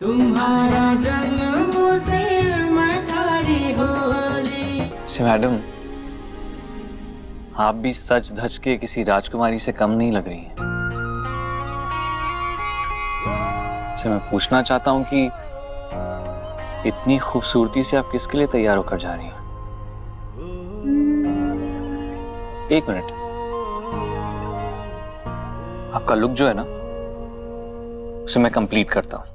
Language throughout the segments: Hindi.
तुम्हारा जन्म से मथारी होली। से मैडम, आप भी सच धज के किसी राजकुमारी से कम नहीं लग रही हैं। से मैं पूछना चाहता हूं कि इतनी खूबसूरती से आप किसके लिए तैयार होकर जा रही हैं? एक मिनट, आपका लुक जो है ना, उसे मैं कंप्लीट करता हूं।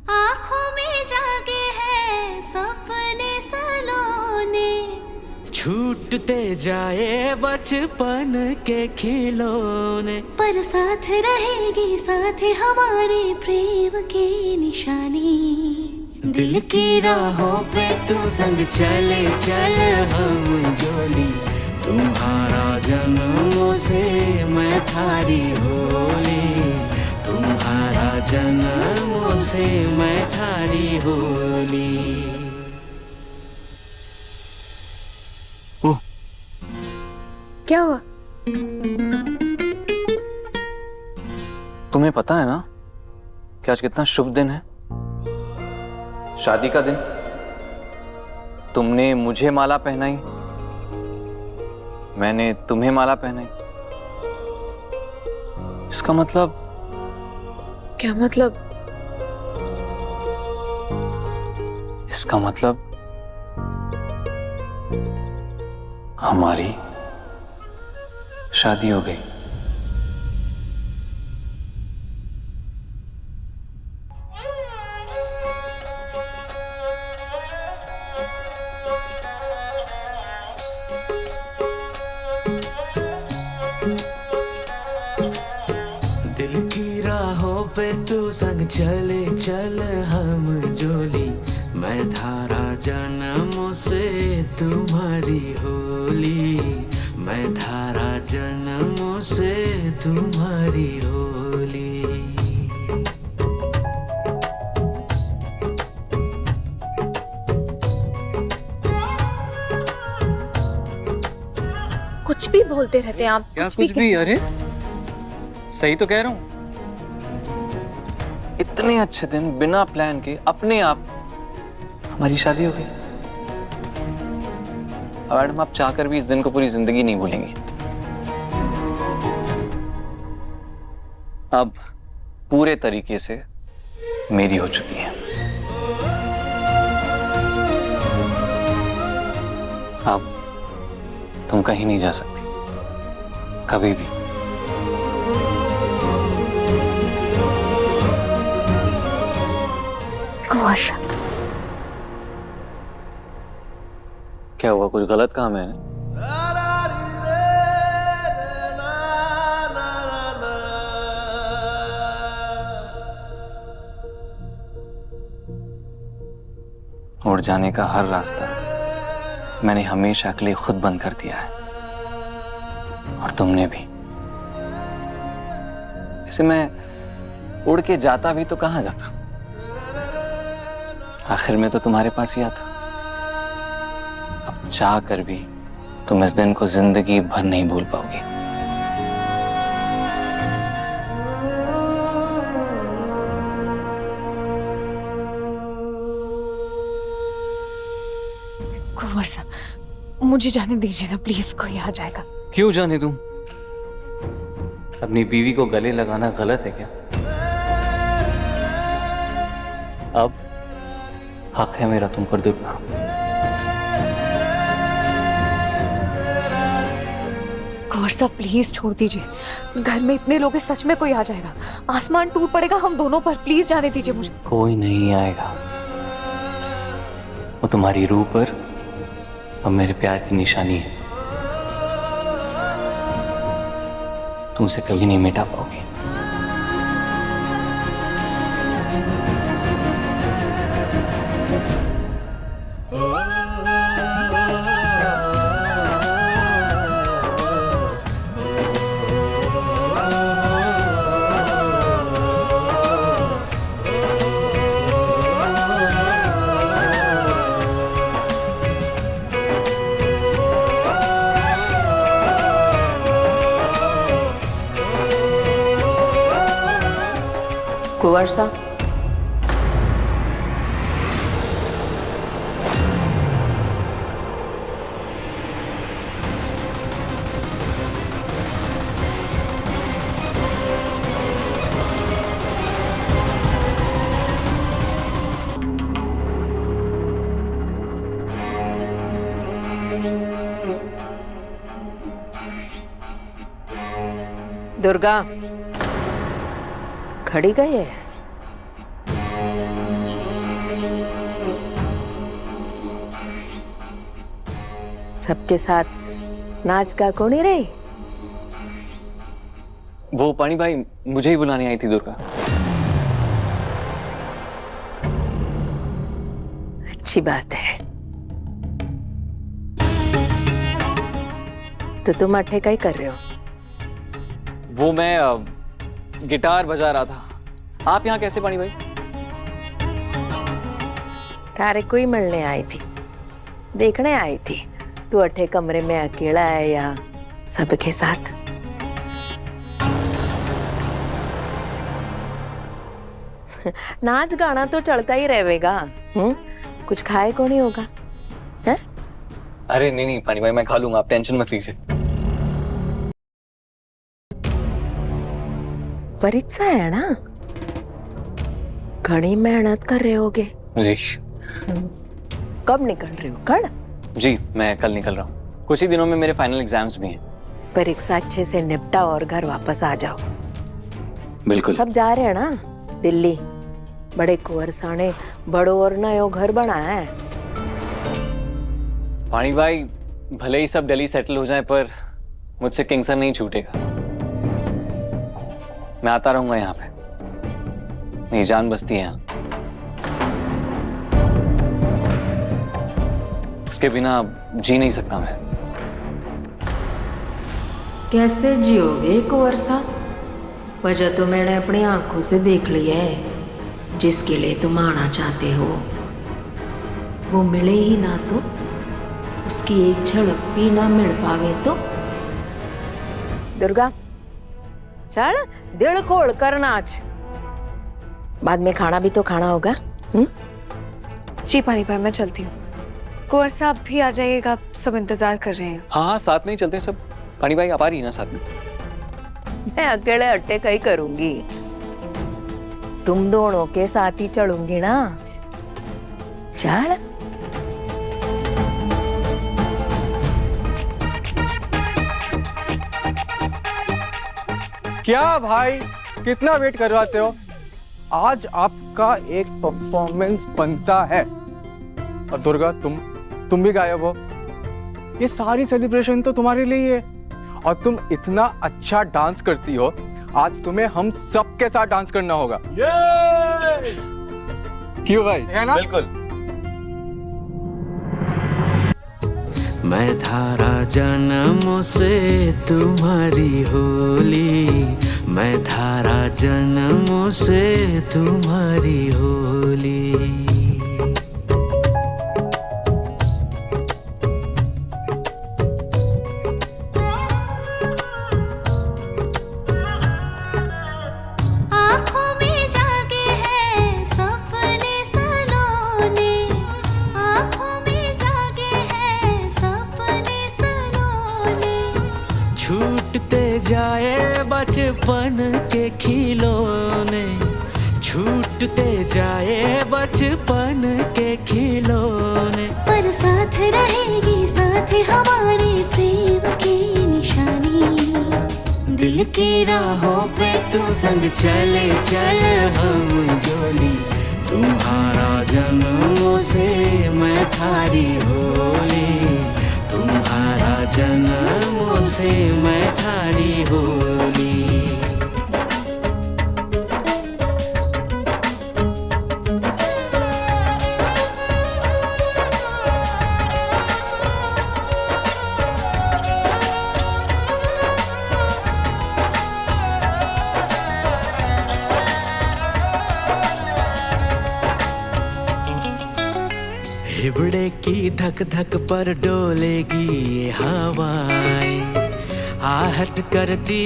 आँखों में जागे हैं सपने सलोने, छूटते जाए बचपन के खिलौने, पर साथ रहेगी साथ हमारे प्रेम की निशानी। दिल की राहों पे तू संग चले चल हम जोली, तुम्हारा जन्मों से मैं थारी होली, तुम्हारा जन्मों से मैं थारी होली। क्या हुआ? तुम्हें पता है ना कि आज कितना शुभ दिन है, शादी का दिन। तुमने मुझे माला पहनाई, मैंने तुम्हें माला पहनाई। इसका मतलब क्या मतलब? इसका मतलब हमारी शादी हो गई। दिल की राहों पे तू संग चले चल हम जोली, मैं धारा जन्मों से तुम्हारी होली, मैं धारा जन्मों से तुम्हारी होली। कुछ भी बोलते रहते हैं आप। क्या कुछ भी? अरे सही तो कह रहा हूं। इतने अच्छे दिन बिना प्लान के अपने आप हमारी शादी हो गई। अब मैडम, आप चाहकर भी इस दिन को पूरी जिंदगी नहीं भूलेंगी। अब पूरे तरीके से मेरी हो चुकी है। अब तुम कहीं नहीं जा सकती, कभी भी। कोर्स। क्या हुआ, कुछ गलत काम है? उड़ जाने का हर रास्ता मैंने हमेशा के लिए खुद बंद कर दिया है, और तुमने भी। वैसे मैं उड़ के जाता भी तो कहां जाता, आखिर में तो तुम्हारे पास ही आता। अब चाह कर भी तुम इस दिन को जिंदगी भर नहीं भूल पाओगे। कुंवर साहब, मुझे जाने दीजिए ना प्लीज, कोई आ जाएगा। क्यों जाने दूं? अपनी बीवी को गले लगाना गलत है क्या? अब हक है मेरा तुम पर दुर्गा। कुंवर साहब प्लीज छोड़ दीजिए, घर में इतने लोग हैं, सच में कोई आ जाएगा, आसमान टूट पड़ेगा हम दोनों पर। प्लीज जाने दीजिए मुझे। कोई नहीं आएगा, वो तुम्हारी रूह पर और मेरे प्यार की निशानी है, तुम उसे कभी नहीं मिटा पाओगे। कुंवर सा, दुर्गा खड़ी गई है। सबके साथ नाच का कौन ही रही? वो पानी भाई मुझे ही बुलाने आई थी दुर्गा। अच्छी बात है। तो तुम अट्ठे का ही कर रहे हो? वो मैं गिटार बजा रहा था। आप यहाँ कैसे पानी भाई? तारे को ही मिलने आई थी, देखने आई थी तू अट्ठे कमरे में अकेला है या सबके साथ। नाच गाना तो चलता ही रहेगा। कुछ खाए को नहीं होगा है? अरे नहीं नहीं पानी भाई, मैं खा लूंगा, आप टेंशन मत लीजिए। परीक्षा है ना, घनी मेहनत कर रहे होगे। कब निकल रहे हो? कल? जी मैं कल निकल रहा हूँ। कुछ ही दिनों में मेरे फाइनल एग्जाम्स भी हैं। परीक्षा अच्छे से निपटा और घर वापस आ जाओ। बिल्कुल। सब जा रहे हैं ना दिल्ली? बड़े कुंवर साने बड़ो और नयो घर बनाया है। पानी भाई भले ही सब दिल्ली सेटल हो जाए पर मुझसे किंगसन नहीं छूटेगा। मैं आता रहूंगा यहाँ पे, मेरी जान बसती है यहाँ। उसके बिना जी नहीं सकता मैं। कैसे जियोगे कुंवर सा? वजह तो मैंने अपनी आंखों से देख ली है। जिसके लिए तुम आना चाहते हो वो मिले ही ना तो, उसकी एक झलक भी ना मिल पावे तो। दुर्गा चल दिल खोल कर नाच, बाद में खाना भी तो खाना होगा। जी पानी भाई मैं चलती हूँ। कुंवर साहब भी आ जाइएगा, सब इंतजार कर रहे हैं। हाँ हाँ साथ में ही चलते हैं सब। पानी भाई आप आ रही है ना साथ में? मैं अकेले अट्टे का ही करूंगी, तुम दोनों के साथ ही चलूंगी ना। चल क्या भाई कितना वेट करवाते हो? आज आपका एक परफॉर्मेंस बनता है। और दुर्गा तुम भी गायब हो। ये सारी सेलिब्रेशन तो तुम्हारे लिए ही है और तुम इतना अच्छा डांस करती हो, आज तुम्हें हम सबके साथ डांस करना होगा। क्यों भाई? है ना? बिल्कुल। मैं धारा जन्मों से तुम्हारी होली, मैं धारा जन्मों से तुम्हारी होली। छूटते जाए बचपन के खिलौने, छूटते जाए बचपन के खिलौने, पर साथ रहेगी साथ हमारे प्रेम की निशानी। दिल की राहों पे तू संग चले चल हम जोली, तुम्हारा जन्मों से मैं थारी होली, तुम्हारा जन्मों से मैं थारी होली। हिवड़े की धक धक पर डोलेगी ये हवाएं, आहट करती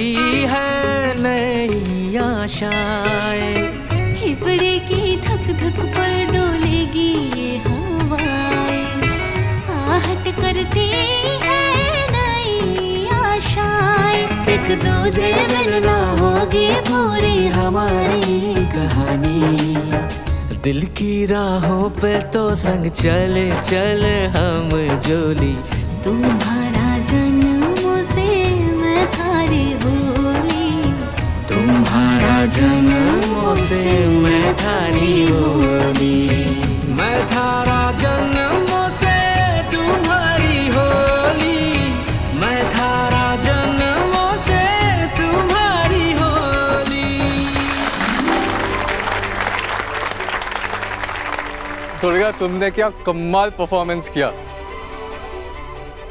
है नई आशाएं, फेफड़े की धक धक पर डोलेगी ये हवाएं, आहट करती है नई आशाएं, एक दूजे मिलना होगी पूरी हमारी कहानी। दिल की राहों पे तो संग चले चले हम जोली, तुम्हारा जन्मों से मैं थारी होली, तुम्हारा जन्मों से मैं थारी होली, मैं थारा जन्मों से तुम्हारी होली, मैं थारा जन्मों से तुम्हारी होली। दुर्गा, तुमने क्या कमाल परफॉर्मेंस किया।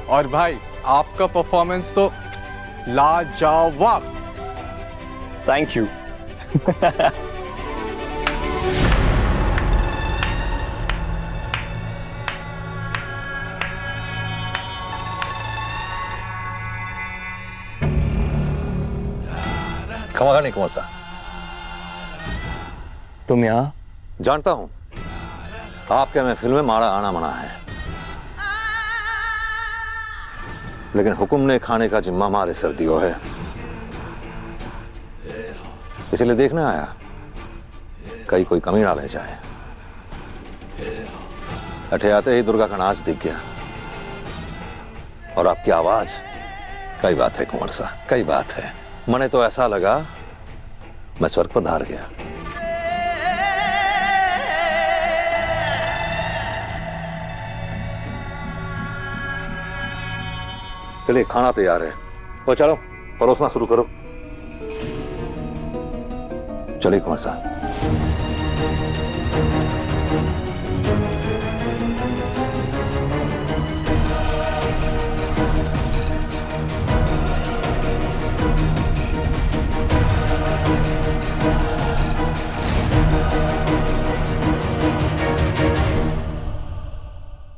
और भाई आपका परफॉर्मेंस तो लाजवाब। Thank you. खमा नहीं कुंवर सा, तुम यहाँ? जानता हूं आपके महफिल में माड़ा आना मना है, लेकिन हुक्म ने खाने का जिम्मा हमारे सर दियो है, इसलिए देखने आया कहीं कोई कमी ना रह जाए। अठे आते ही दुर्गा का नाच दिख गया और आपकी आवाज। कई बात है कुंवर सा, कई बात है। मने तो ऐसा लगा मैं स्वर्ग पर धार गया। चलिए खाना तैयार है, तो चलो परोसना शुरू करो। चलिए कुंवर साहब।